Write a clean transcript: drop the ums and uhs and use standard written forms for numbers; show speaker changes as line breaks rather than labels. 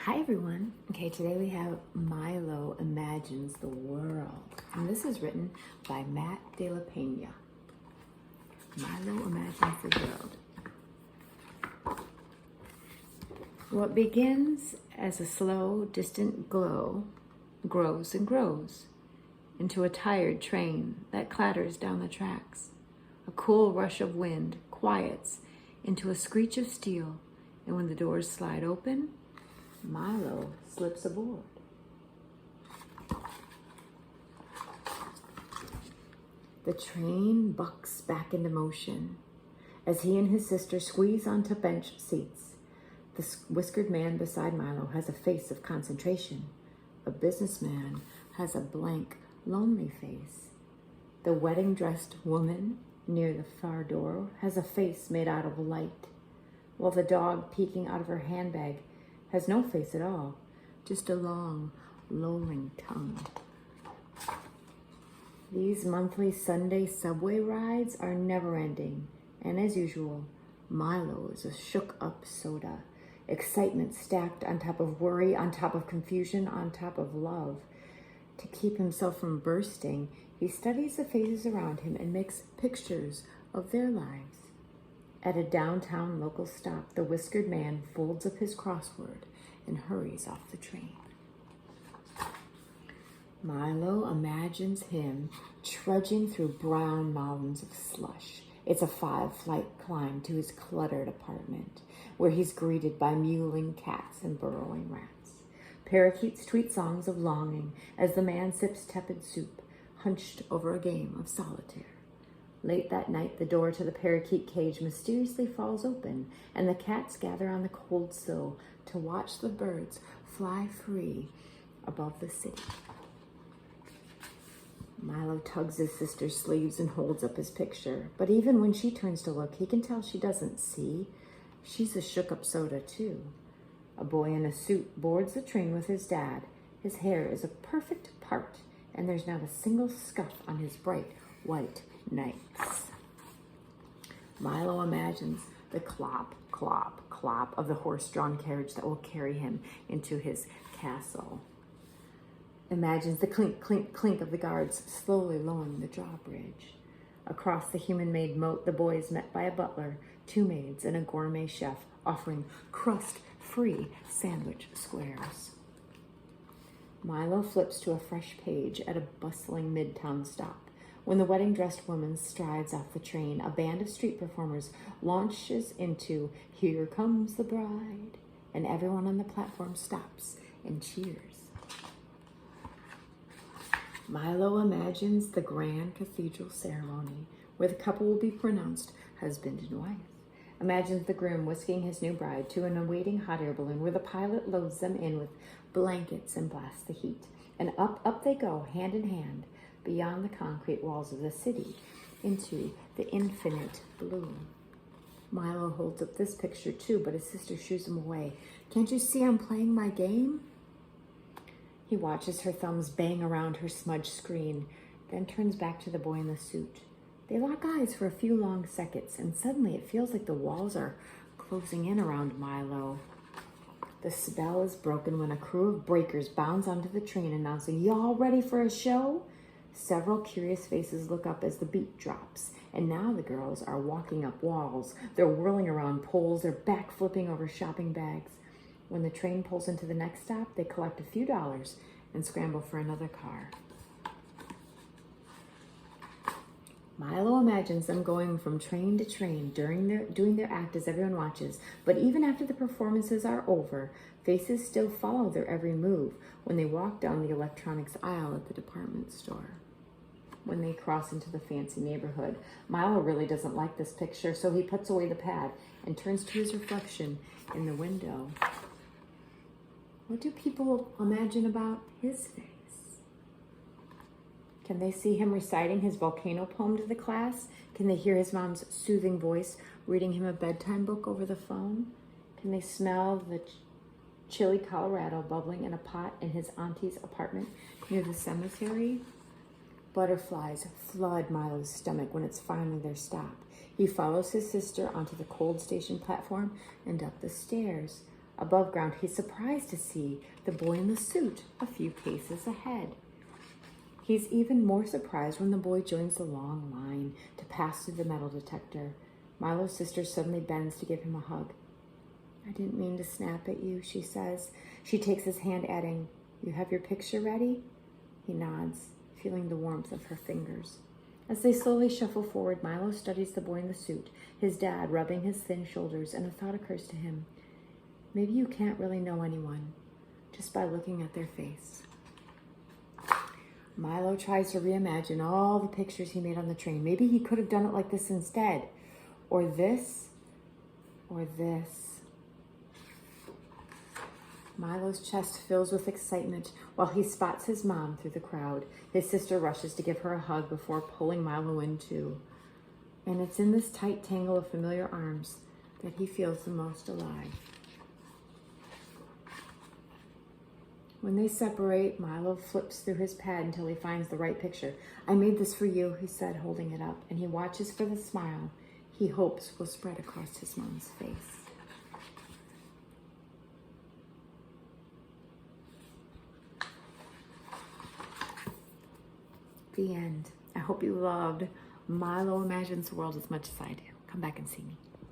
Hi everyone. Okay, today we have Milo Imagines the World. And this is written by Matt De La Pena. Milo Imagines the World. What begins as a slow, distant glow grows and grows into a tired train that clatters down the tracks. A cool rush of wind quiets into a screech of steel, and when the doors slide open, Milo slips aboard. The train bucks back into motion as he and his sister squeeze onto bench seats. The whiskered man beside Milo has a face of concentration. A businessman has a blank, lonely face. The wedding-dressed woman near the far door has a face made out of light, while the dog peeking out of her handbag has no face at all, just a long, lolling tongue. These monthly Sunday subway rides are never-ending, and as usual, Milo is a shook-up soda. Excitement stacked on top of worry, on top of confusion, on top of love. To keep himself from bursting, he studies the faces around him and makes pictures of their lives. At a downtown local stop, the whiskered man folds up his crossword and hurries off the train. Milo imagines him trudging through brown mountains of slush. It's a 5-flight climb to his cluttered apartment, where he's greeted by mewling cats and burrowing rats. Parakeets tweet songs of longing as the man sips tepid soup, hunched over a game of solitaire. Late that night, the door to the parakeet cage mysteriously falls open, and the cats gather on the cold sill to watch the birds fly free above the city. Milo tugs his sister's sleeves and holds up his picture, but even when she turns to look, he can tell she doesn't see. She's a shook-up soda, too. A boy in a suit boards the train with his dad. His hair is a perfect part, and there's not a single scuff on his bright white nights. Milo imagines the clop, clop, clop of the horse-drawn carriage that will carry him into his castle. Imagines the clink, clink, clink of the guards slowly lowering the drawbridge. Across the human-made moat, the boy is met by a butler, 2 maids, and a gourmet chef offering crust-free sandwich squares. Milo flips to a fresh page at a bustling midtown stop. When the wedding-dressed woman strides off the train, a band of street performers launches into "Here Comes the Bride," and everyone on the platform stops and cheers. Milo imagines the grand cathedral ceremony where the couple will be pronounced husband and wife. Imagines the groom whisking his new bride to an awaiting hot air balloon where the pilot loads them in with blankets and blasts the heat. And up they go, hand in hand, beyond the concrete walls of the city, into the infinite blue. Milo holds up this picture too, but his sister shoos him away. "Can't you see I'm playing my game?" He watches her thumbs bang around her smudged screen, then turns back to the boy in the suit. They lock eyes for a few long seconds, and suddenly it feels like the walls are closing in around Milo. The spell is broken when a crew of breakers bounds onto the train announcing, "Y'all ready for a show?" Several curious faces look up as the beat drops, and now the girls are walking up walls. They're whirling around poles, they're backflipping over shopping bags. When the train pulls into the next stop, they collect a few dollars and scramble for another car. Milo imagines them going from train to train, doing their act as everyone watches. But even after the performances are over, faces still follow their every move when they walk down the electronics aisle at the department store. When they cross into the fancy neighborhood, Milo really doesn't like this picture, so he puts away the pad and turns to his reflection in the window. What do people imagine about his face? Can they see him reciting his volcano poem to the class? Can they hear his mom's soothing voice reading him a bedtime book over the phone? Can they smell the chilly Colorado bubbling in a pot in his auntie's apartment near the cemetery? Butterflies flood Milo's stomach when it's finally their stop. He follows his sister onto the cold station platform and up the stairs. Above ground, he's surprised to see the boy in the suit a few paces ahead. He's even more surprised when the boy joins the long line to pass through the metal detector. Milo's sister suddenly bends to give him a hug. "I didn't mean to snap at you," she says. She takes his hand, adding, "You have your picture ready?" He nods, feeling the warmth of her fingers. As they slowly shuffle forward, Milo studies the boy in the suit, his dad rubbing his thin shoulders, and a thought occurs to him. Maybe you can't really know anyone just by looking at their face. Milo tries to reimagine all the pictures he made on the train. Maybe he could have done it like this instead. Or this. Or this. Milo's chest fills with excitement while he spots his mom through the crowd. His sister rushes to give her a hug before pulling Milo in too. And it's in this tight tangle of familiar arms that he feels the most alive. When they separate, Milo flips through his pad until he finds the right picture. "I made this for you," he said, holding it up, and he watches for the smile he hopes will spread across his mom's face. The end. I hope you loved Milo Imagines the World as much as I do. Come back and see me.